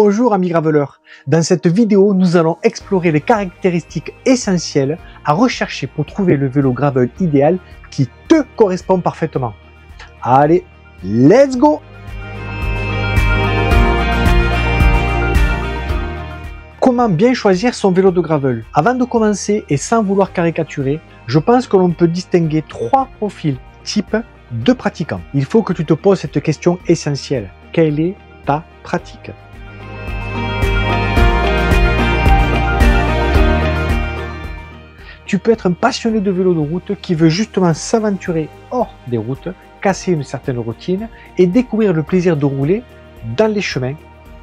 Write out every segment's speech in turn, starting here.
Bonjour amis graveleurs, dans cette vidéo nous allons explorer les caractéristiques essentielles à rechercher pour trouver le vélo gravel idéal qui te correspond parfaitement. Allez, let's go! Comment bien choisir son vélo de gravel? Avant de commencer et sans vouloir caricaturer, je pense que l'on peut distinguer trois profils types de pratiquants. Il faut que tu te poses cette question essentielle. Quelle est ta pratique? Tu peux être un passionné de vélo de route qui veut justement s'aventurer hors des routes, casser une certaine routine et découvrir le plaisir de rouler dans les chemins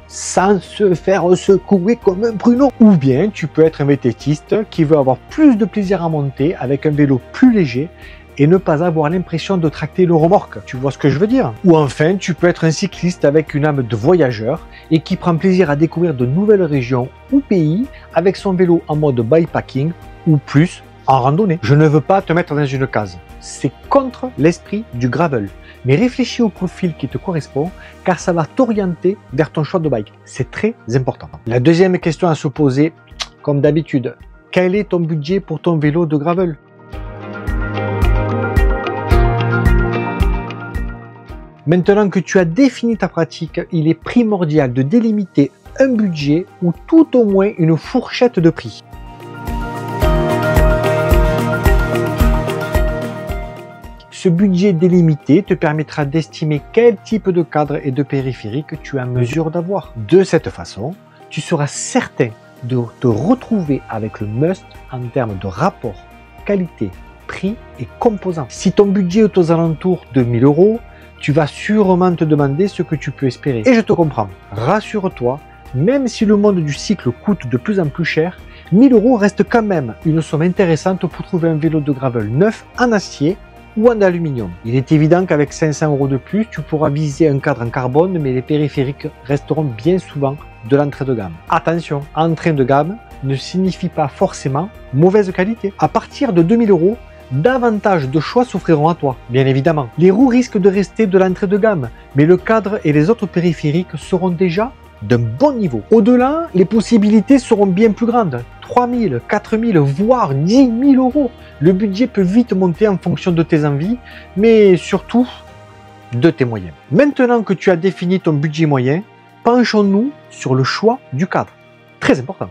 sans se faire secouer comme un pruneau. Ou bien tu peux être un vététiste qui veut avoir plus de plaisir à monter avec un vélo plus léger et ne pas avoir l'impression de tracter le remorque. Tu vois ce que je veux dire? Ou enfin, tu peux être un cycliste avec une âme de voyageur et qui prend plaisir à découvrir de nouvelles régions ou pays avec son vélo en mode bikepacking ou plus en randonnée. Je ne veux pas te mettre dans une case. C'est contre l'esprit du gravel. Mais réfléchis au profil qui te correspond car ça va t'orienter vers ton choix de bike. C'est très important. La deuxième question à se poser, comme d'habitude, quel est ton budget pour ton vélo de gravel? Maintenant que tu as défini ta pratique, il est primordial de délimiter un budget ou tout au moins une fourchette de prix. Ce budget délimité te permettra d'estimer quel type de cadre et de périphérique tu es en mesure d'avoir. De cette façon, tu seras certain de te retrouver avec le must en termes de rapport qualité, prix et composants. Si ton budget est aux alentours de 1000 €, tu vas sûrement te demander ce que tu peux espérer. Et je te comprends. Rassure-toi, même si le monde du cycle coûte de plus en plus cher, 1000 € reste quand même une somme intéressante pour trouver un vélo de gravel neuf en acier ou en aluminium. Il est évident qu'avec 500 € de plus, tu pourras viser un cadre en carbone, mais les périphériques resteront bien souvent de l'entrée de gamme. Attention, entrée de gamme ne signifie pas forcément mauvaise qualité. À partir de 2000 €, davantage de choix s'offriront à toi, bien évidemment. Les roues risquent de rester de l'entrée de gamme, mais le cadre et les autres périphériques seront déjà d'un bon niveau. Au-delà, les possibilités seront bien plus grandes. 3000, 4000, voire 10 000 €. Le budget peut vite monter en fonction de tes envies, mais surtout de tes moyens. Maintenant que tu as défini ton budget moyen, penchons-nous sur le choix du cadre. Très important.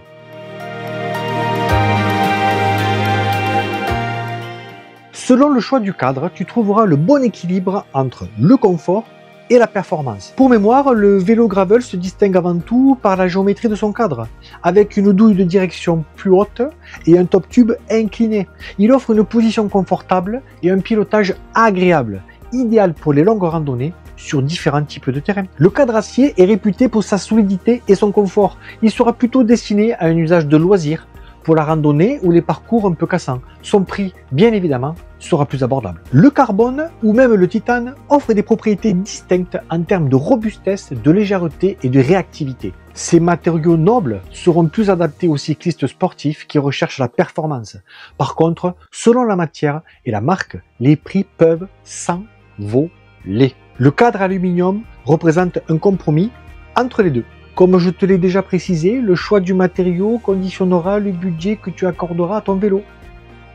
Selon le choix du cadre, tu trouveras le bon équilibre entre le confort et la performance. Pour mémoire, le vélo gravel se distingue avant tout par la géométrie de son cadre, avec une douille de direction plus haute et un top tube incliné. Il offre une position confortable et un pilotage agréable, idéal pour les longues randonnées sur différents types de terrain. Le cadre acier est réputé pour sa solidité et son confort. Il sera plutôt destiné à un usage de loisir, pour la randonnée ou les parcours un peu cassants. Son prix, bien évidemment, sera plus abordable. Le carbone ou même le titane offre des propriétés distinctes en termes de robustesse, de légèreté et de réactivité. Ces matériaux nobles seront plus adaptés aux cyclistes sportifs qui recherchent la performance. Par contre, selon la matière et la marque, les prix peuvent s'envoler. Le cadre aluminium représente un compromis entre les deux. Comme je te l'ai déjà précisé, le choix du matériau conditionnera le budget que tu accorderas à ton vélo.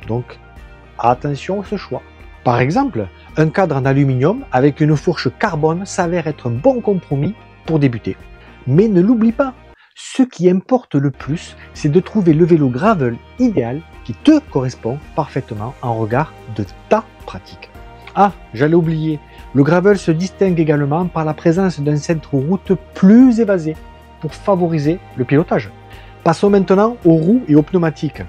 Donc, attention à ce choix. Par exemple, un cadre en aluminium avec une fourche carbone s'avère être un bon compromis pour débuter. Mais ne l'oublie pas, ce qui importe le plus, c'est de trouver le vélo gravel idéal qui te correspond parfaitement en regard de ta pratique. Ah, j'allais oublier, le gravel se distingue également par la présence d'un centre route plus évasé pour favoriser le pilotage. Passons maintenant aux roues et aux pneumatiques.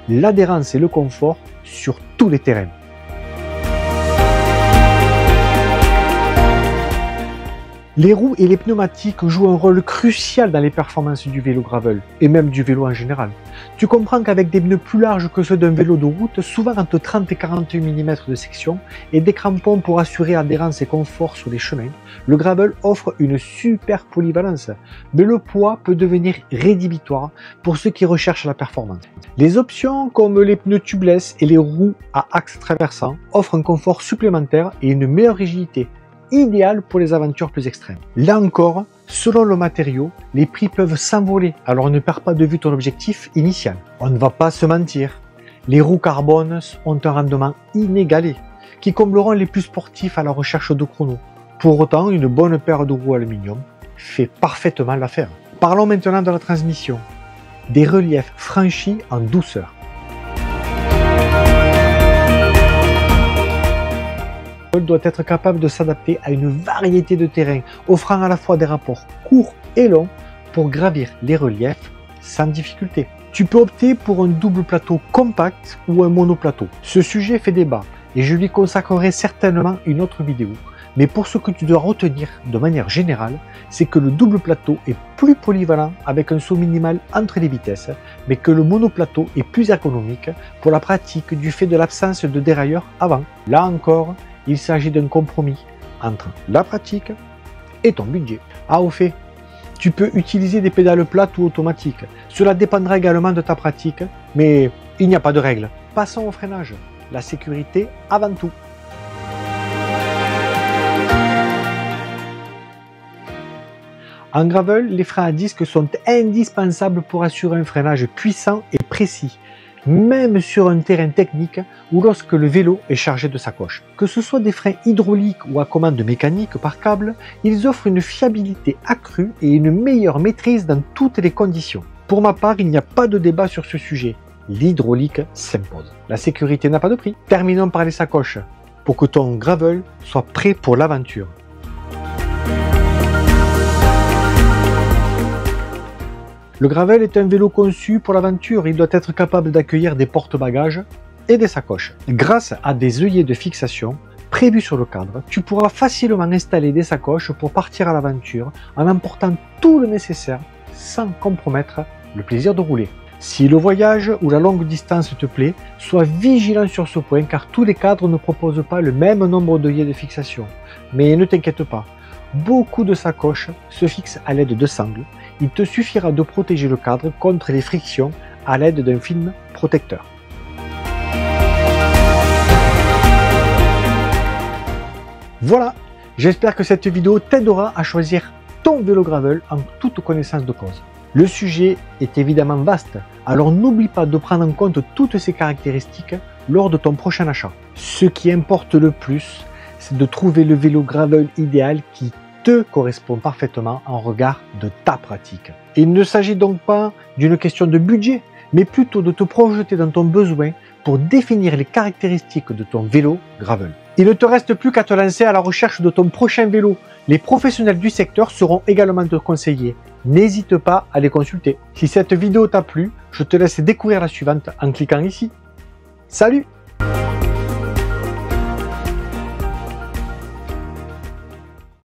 L'adhérence et le confort sur tous les terrains. Les roues et les pneumatiques jouent un rôle crucial dans les performances du vélo gravel, et même du vélo en général. Tu comprends qu'avec des pneus plus larges que ceux d'un vélo de route, souvent entre 30 et 48 mm de section, et des crampons pour assurer adhérence et confort sur les chemins, le gravel offre une super polyvalence, mais le poids peut devenir rédhibitoire pour ceux qui recherchent la performance. Les options comme les pneus tubeless et les roues à axe traversant offrent un confort supplémentaire et une meilleure rigidité, idéal pour les aventures plus extrêmes. Là encore, Selon le matériau, les prix peuvent s'envoler, alors ne perds pas de vue ton objectif initial. On ne va pas se mentir, les roues carbone ont un rendement inégalé, qui combleront les plus sportifs à la recherche de chrono. Pour autant, une bonne paire de roues aluminium fait parfaitement l'affaire. Parlons maintenant de la transmission, des reliefs franchis en douceur. Elle doit être capable de s'adapter à une variété de terrains, offrant à la fois des rapports courts et longs pour gravir les reliefs sans difficulté. Tu peux opter pour un double plateau compact ou un monoplateau. Ce sujet fait débat et je lui consacrerai certainement une autre vidéo. Mais pour ce que tu dois retenir de manière générale, c'est que le double plateau est plus polyvalent avec un saut minimal entre les vitesses, mais que le monoplateau est plus ergonomique pour la pratique du fait de l'absence de dérailleur avant. Là encore, il s'agit d'un compromis entre la pratique et ton budget. Ah, au fait, tu peux utiliser des pédales plates ou automatiques. Cela dépendra également de ta pratique, mais il n'y a pas de règle. Passons au freinage. La sécurité avant tout. En gravel, les freins à disque sont indispensables pour assurer un freinage puissant et précis, même sur un terrain technique ou lorsque le vélo est chargé de sacoches. Que ce soit des freins hydrauliques ou à commande mécanique par câble, ils offrent une fiabilité accrue et une meilleure maîtrise dans toutes les conditions. Pour ma part, il n'y a pas de débat sur ce sujet. L'hydraulique s'impose. La sécurité n'a pas de prix. Terminons par les sacoches, pour que ton gravel soit prêt pour l'aventure. Le gravel est un vélo conçu pour l'aventure, il doit être capable d'accueillir des porte-bagages et des sacoches. Grâce à des œillets de fixation prévus sur le cadre, tu pourras facilement installer des sacoches pour partir à l'aventure en emportant tout le nécessaire sans compromettre le plaisir de rouler. Si le voyage ou la longue distance te plaît, sois vigilant sur ce point car tous les cadres ne proposent pas le même nombre d'œillets de fixation. Mais ne t'inquiète pas, beaucoup de sacoches se fixent à l'aide de sangles. Il te suffira de protéger le cadre contre les frictions à l'aide d'un film protecteur. Voilà, j'espère que cette vidéo t'aidera à choisir ton vélo gravel en toute connaissance de cause. Le sujet est évidemment vaste, alors n'oublie pas de prendre en compte toutes ces caractéristiques lors de ton prochain achat. Ce qui importe le plus, c'est de trouver le vélo gravel idéal qui te correspond parfaitement en regard de ta pratique. Il ne s'agit donc pas d'une question de budget, mais plutôt de te projeter dans ton besoin pour définir les caractéristiques de ton vélo gravel. Il ne te reste plus qu'à te lancer à la recherche de ton prochain vélo. Les professionnels du secteur seront également te conseiller. N'hésite pas à les consulter. Si cette vidéo t'a plu, je te laisse découvrir la suivante en cliquant ici. Salut!